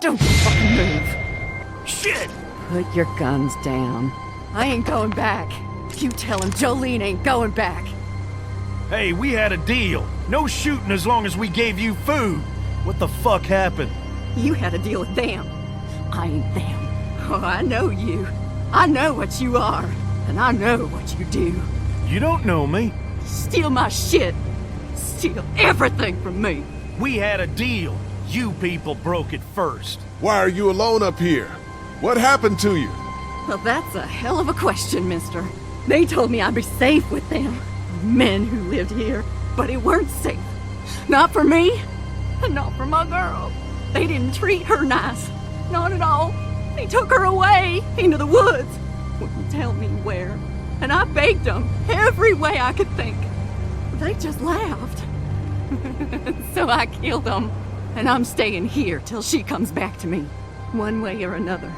Don't you fucking move. Shit! Put your guns down. I ain't going back. You tell him Jolene ain't going back. Hey, we had a deal. No shooting as long as we gave you food. What the fuck happened? You had a deal with them. I ain't them. Oh, I know you. I know what you are. And I know what you do. You don't know me. Steal my shit. Steal everything from me. We had a deal. You people broke it first. Why are you alone up here? What happened to you? Well, that's a hell of a question, mister. They told me I'd be safe with them. Men who lived here. But it weren't safe. Not for me. And not for my girl. They didn't treat her nice. Not at all. They took her away into the woods. Wouldn't tell me where. And I begged them every way I could think. They just laughed. So I killed them. And I'm staying here till she comes back to me. One way or another.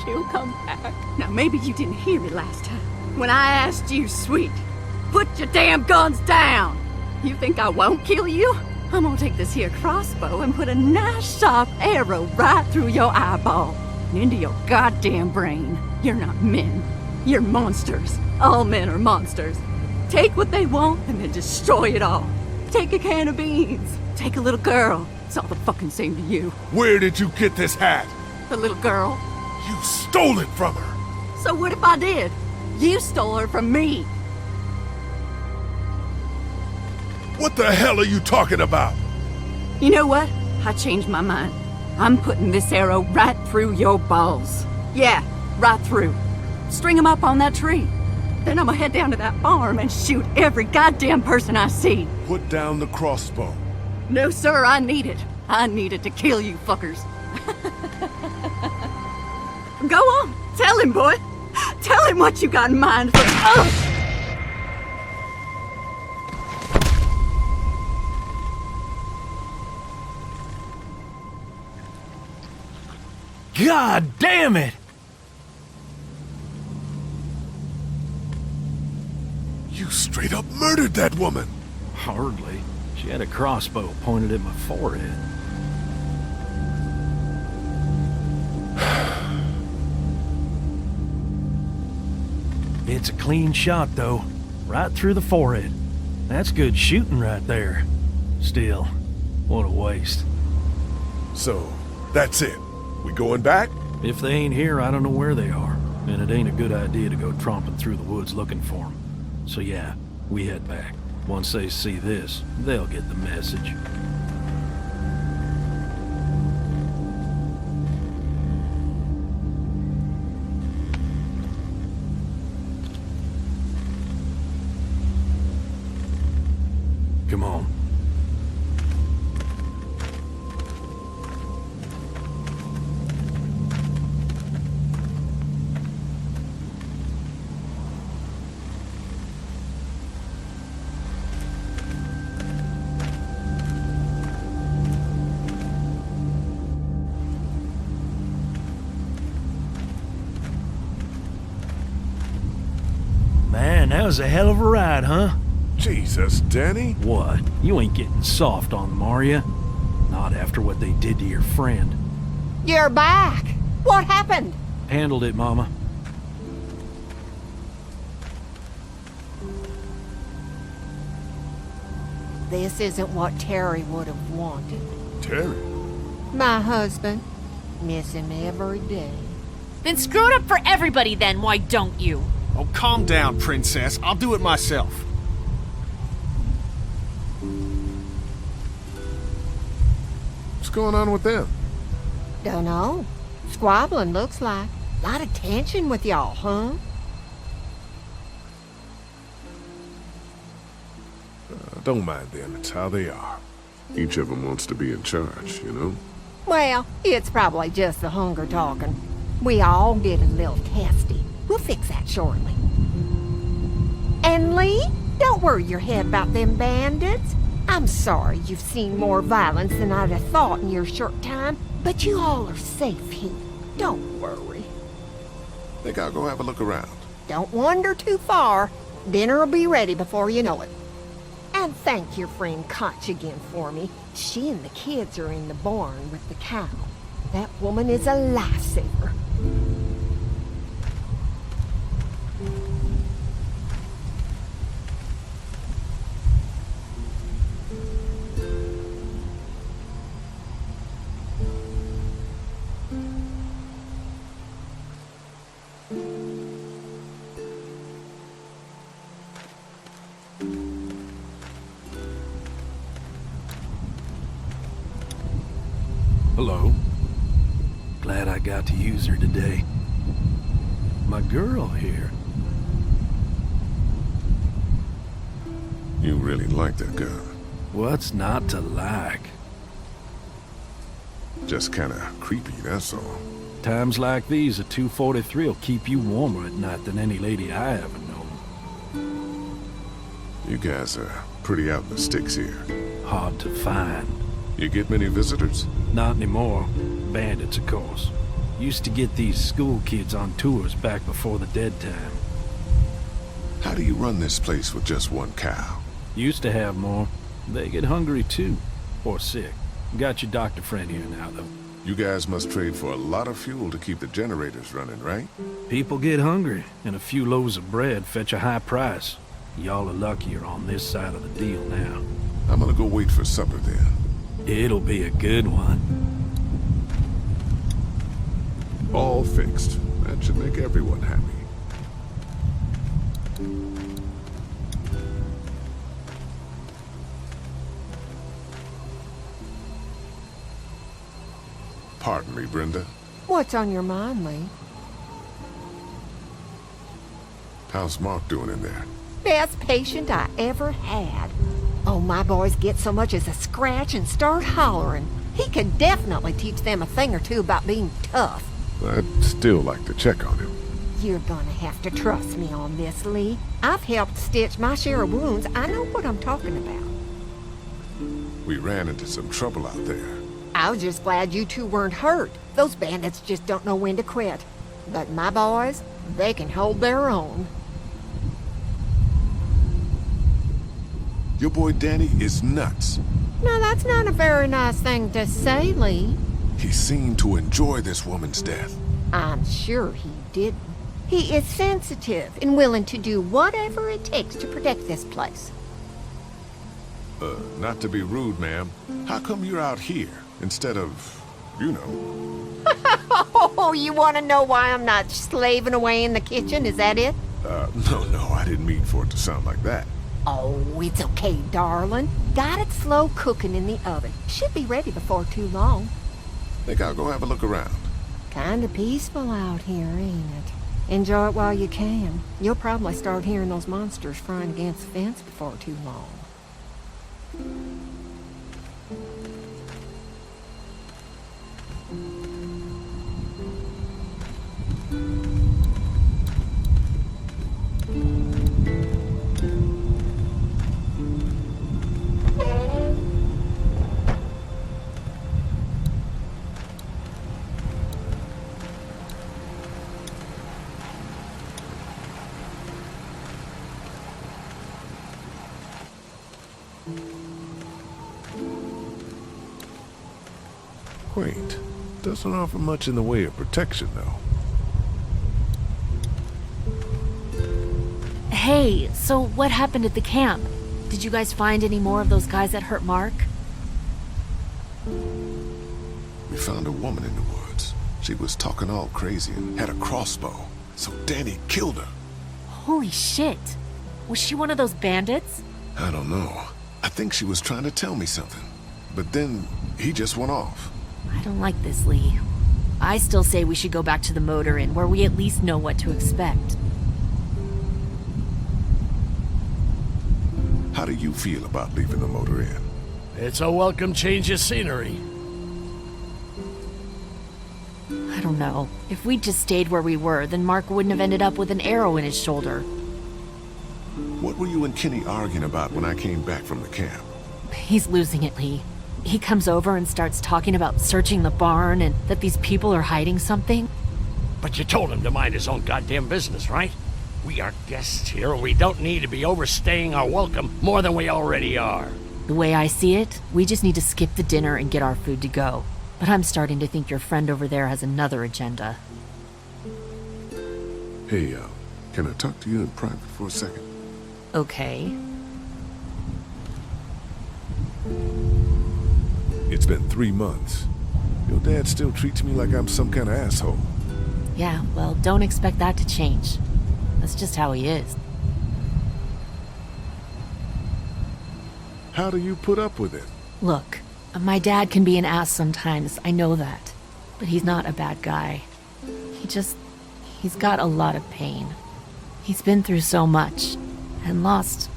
She'll come back. Now, maybe you didn't hear me last time. When I asked you, sweet, put your damn guns down. You think I won't kill you? I'm gonna take this here crossbow and put a nice sharp arrow right through your eyeball and into your goddamn brain. You're not men. You're monsters. All men are monsters. Take what they want and then destroy it all. Take a can of beans. Take a little girl. It's all the fucking same to you. Where did you get this hat? The little girl. You stole it from her! So what if I did? You stole her from me. What the hell are you talking about? You know what? I changed my mind. I'm putting this arrow right through your balls. Yeah, right through. String them up on that tree. Then I'm gonna head down to that farm and shoot every goddamn person I see. Put down the crossbow. No, sir, I need it. I need it to kill you fuckers. Go on, tell him, boy. Tell him what you got in mind for... God damn it! You straight up murdered that woman! Hardly. She had a crossbow pointed at my forehead. It's a clean shot, though. Right through the forehead. That's good shooting right there. Still, what a waste. So, that's it. We going back? If they ain't here, I don't know where they are. And it ain't a good idea to go tromping through the woods looking for them. So yeah, we head back. Once they see this, they'll get the message. Come on. Man, that was a hell of a ride, huh? Jesus, Danny. What? You ain't getting soft on them, are ya? Not after what they did to your friend. You're back! What happened? Handled it, Mama. This isn't what Terry would have wanted. Terry? My husband. Miss him every day. Then screw it up for everybody then, why don't you? Oh, calm down, princess. I'll do it myself. What's going on with them? Dunno. Squabbling, looks like. Lot of tension with y'all, huh? Don't mind them, it's how they are. Each of them wants to be in charge, you know? Well, it's probably just the hunger talking. We all get a little testy. We'll fix that shortly. And Lee, don't worry your head about them bandits. I'm sorry you've seen more violence than I'd have thought in your short time, but you all are safe here. Don't worry. Think I'll go have a look around. Don't wander too far. Dinner'll be ready before you know it. And thank your friend Koch again for me. She and the kids are in the barn with the cow. That woman is a lifesaver. Hello. Glad I got to use her today. My girl here. You really like that gun. What's not to like? Just kinda creepy, that's all. Times like these, a 243 will keep you warmer at night than any lady I ever known. You guys are pretty out in the sticks here. Hard to find. You get many visitors? Not anymore. Bandits, of course. Used to get these school kids on tours back before the dead time. How do you run this place with just one cow? Used to have more. They get hungry too. Or sick. Got your doctor friend here now, though. You guys must trade for a lot of fuel to keep the generators running, right? People get hungry, and a few loaves of bread fetch a high price. Y'all are luckier on this side of the deal now. I'm gonna go wait for supper then. It'll be a good one. All fixed. That should make everyone happy. Pardon me, Brenda. What's on your mind, Lee? How's Mark doing in there? Best patient I ever had. Oh, my boys get so much as a scratch and start hollering. He can definitely teach them a thing or two about being tough. I'd still like to check on him. You're gonna have to trust me on this, Lee. I've helped stitch my share of wounds. I know what I'm talking about. We ran into some trouble out there. I was just glad you two weren't hurt. Those bandits just don't know when to quit. But my boys, they can hold their own. Your boy Danny is nuts. Now, that's not a very nice thing to say, Lee. He seemed to enjoy this woman's death. I'm sure he didn't. He is sensitive and willing to do whatever it takes to protect this place. Not to be rude, ma'am. How come you're out here instead of, you know? Oh, you want to know why I'm not slaving away in the kitchen? Is that it? No, I didn't mean for it to sound like that. Oh, it's okay, darling. Got it slow cooking in the oven. Should be ready before too long. Think I'll go have a look around. Kinda peaceful out here, ain't it? Enjoy it while you can. You'll probably start hearing those monsters frying against the fence before too long. Quaint. Doesn't offer much in the way of protection, though. Hey, so what happened at the camp? Did you guys find any more of those guys that hurt Mark? We found a woman in the woods. She was talking all crazy and had a crossbow. So Danny killed her. Holy shit. Was she one of those bandits? I don't know. I think she was trying to tell me something. But then he just went off. I don't like this, Lee. I still say we should go back to the motor inn where we at least know what to expect. How do you feel about leaving the motor inn? It's a welcome change of scenery. I don't know. If we'd just stayed where we were, then Mark wouldn't have ended up with an arrow in his shoulder. What were you and Kenny arguing about when I came back from the camp? He's losing it, Lee. He comes over and starts talking about searching the barn and that these people are hiding something. But you told him to mind his own goddamn business, right? We are guests here, and we don't need to be overstaying our welcome more than we already are. The way I see it, we just need to skip the dinner and get our food to go. But I'm starting to think your friend over there has another agenda. Hey, can I talk to you in private for a second? Okay. It's been 3 months. Your dad still treats me like I'm some kind of asshole. Yeah, well, don't expect that to change. That's just how he is. How do you put up with it? Look, my dad can be an ass sometimes, I know that. But he's not a bad guy. He's got a lot of pain. He's been through so much, and lost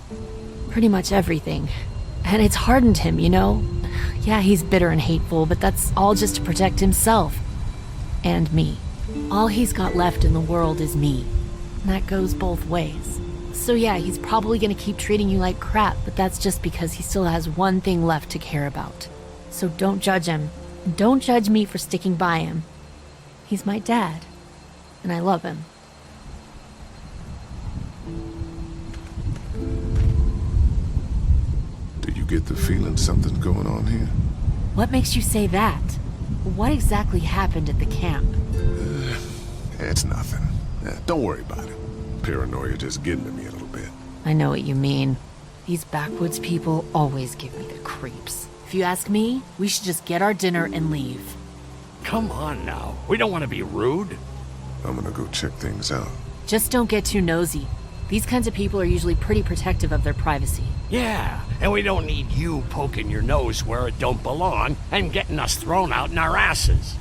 pretty much everything. And it's hardened him, you know? Yeah, he's bitter and hateful, but that's all just to protect himself. And me. All he's got left in the world is me. And that goes both ways. So yeah, he's probably gonna keep treating you like crap, but that's just because he still has one thing left to care about. So don't judge him. And don't judge me for sticking by him. He's my dad. And I love him. Do you get the feeling something's going on here? What makes you say that? What exactly happened at the camp? It's nothing. Don't worry about it. Paranoia just getting to me a little bit. I know what you mean. These backwoods people always give me the creeps. If you ask me, we should just get our dinner and leave. Come on now. We don't want to be rude. I'm gonna go check things out. Just don't get too nosy. These kinds of people are usually pretty protective of their privacy. Yeah, and we don't need you poking your nose where it don't belong and getting us thrown out in our asses.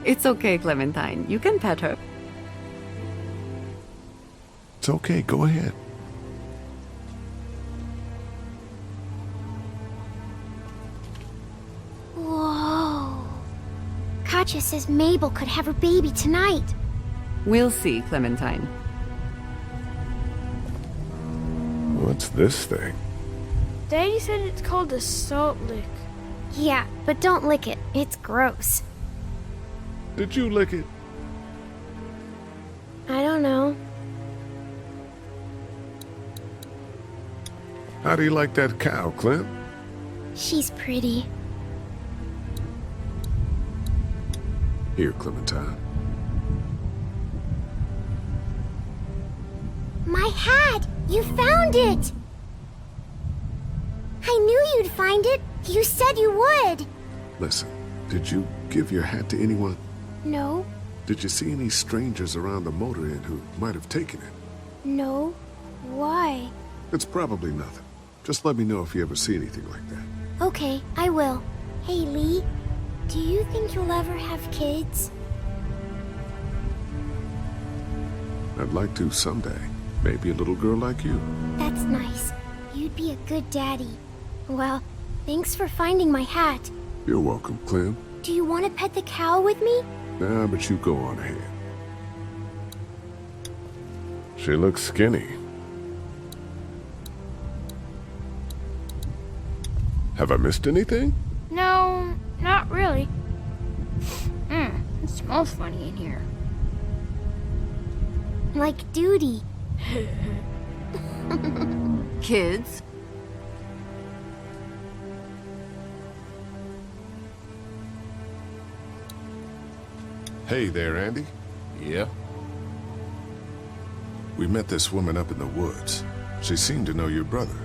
It's okay, Clementine. You can pet her. It's okay, go ahead. Whoa. Katja says Mabel could have her baby tonight. We'll see, Clementine. What's this thing? Daddy said it's called a salt lick. Yeah, but don't lick it. It's gross. Did you lick it? I don't know. How do you like that cow, Clem? She's pretty. Here, Clementine. My hat! You found it! I knew you'd find it. You said you would. Listen, did you give your hat to anyone? No, Did you see any strangers around the motor inn who might have taken it? no. Why? It's probably nothing. Just let me know if you ever see anything like that. Okay, I will. Hey, Lee, do you think you'll ever have kids? I'd like to someday. Maybe a little girl like you. That's nice. You'd be a good daddy. Well, thanks for finding my hat. You're welcome, Clem. Do you want to pet the cow with me? Nah, but you go on ahead. She looks skinny. Have I missed anything? No, not really. It smells funny in here. Like duty. Kids, Hey there, Andy. Yeah? We met this woman up in the woods. She seemed to know your brother.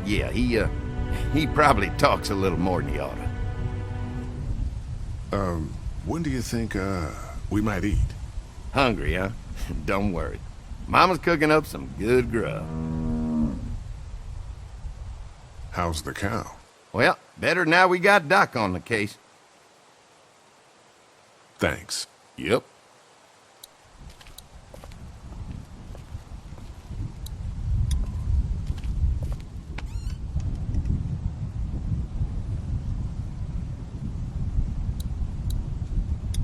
Yeah, he probably talks a little more than he oughta. When do you think, we might eat? Hungry, huh? Don't worry. Mama's cooking up some good grub. How's the cow? Well, better now we got Doc on the case. Thanks. Yep.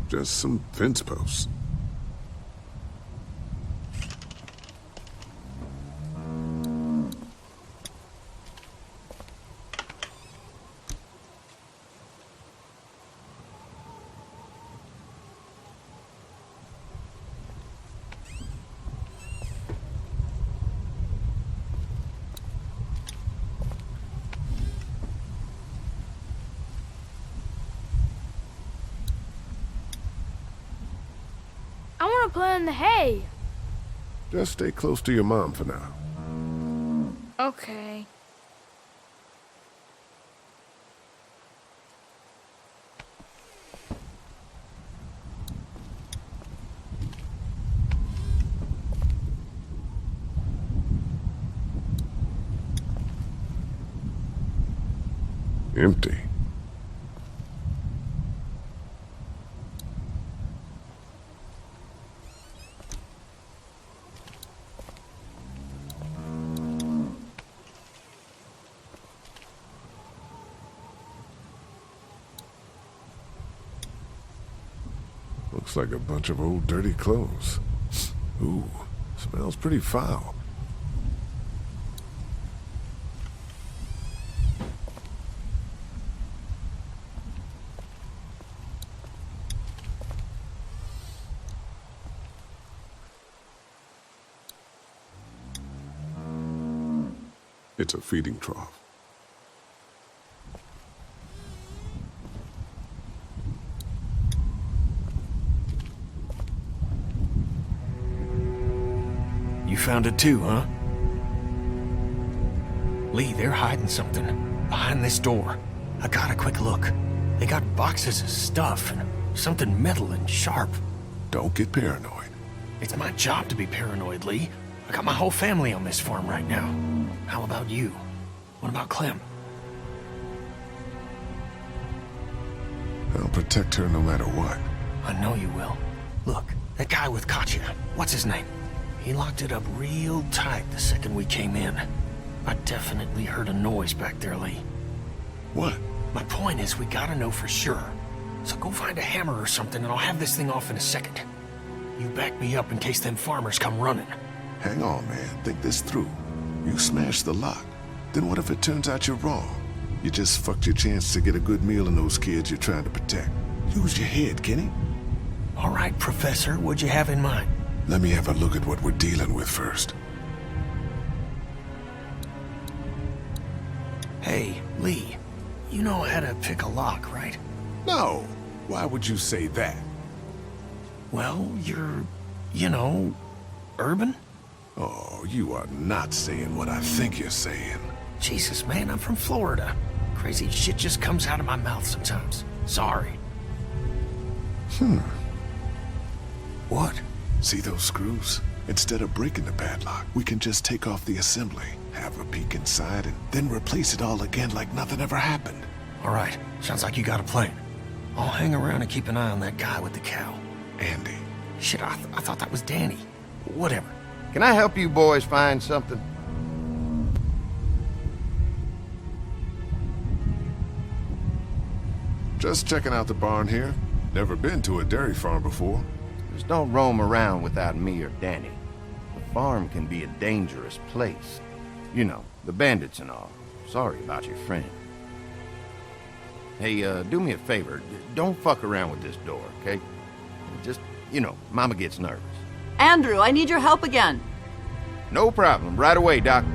Just some fence posts. I want to play in the hay. Just stay close to your mom for now. Okay. Empty. Looks like a bunch of old dirty clothes. Ooh, smells pretty foul. It's a feeding trough. You found it too, huh? Lee, they're hiding something behind this door. I got a quick look. They got boxes of stuff and something metal and sharp. Don't get paranoid. It's my job to be paranoid, Lee. I got my whole family on this farm right now. How about you? What about Clem? I'll protect her no matter what. I know you will. Look, that guy with Katya, what's his name? He locked it up real tight the second we came in. I definitely heard a noise back there, Lee. What? My point is, we gotta know for sure. So go find a hammer or something and I'll have this thing off in a second. You back me up in case them farmers come running. Hang on, man. Think this through. You smashed the lock. Then what if it turns out you're wrong? You just fucked your chance to get a good meal in those kids you're trying to protect. Use your head, Kenny. All right, Professor, what'd you have in mind? Let me have a look at what we're dealing with first. Hey, Lee, you know how to pick a lock, right? No. Why would you say that? Well, you're, you know, urban? Oh, you are not saying what I think you're saying. Jesus, man, I'm from Florida. Crazy shit just comes out of my mouth sometimes. Sorry. What? See those screws? Instead of breaking the padlock, we can just take off the assembly, have a peek inside, and then replace it all again like nothing ever happened. All right, sounds like you got a plan. I'll hang around and keep an eye on that guy with the cow. Andy. Shit, I thought that was Danny. Whatever. Can I help you boys find something? Just checking out the barn here. Never been to a dairy farm before. Just don't roam around without me or Danny. The farm can be a dangerous place. You know, the bandits and all. Sorry about your friend. Hey, do me a favor. Don't fuck around with this door, okay? Just, you know, Mama gets nervous. Andrew, I need your help again. No problem. Right away, Doc.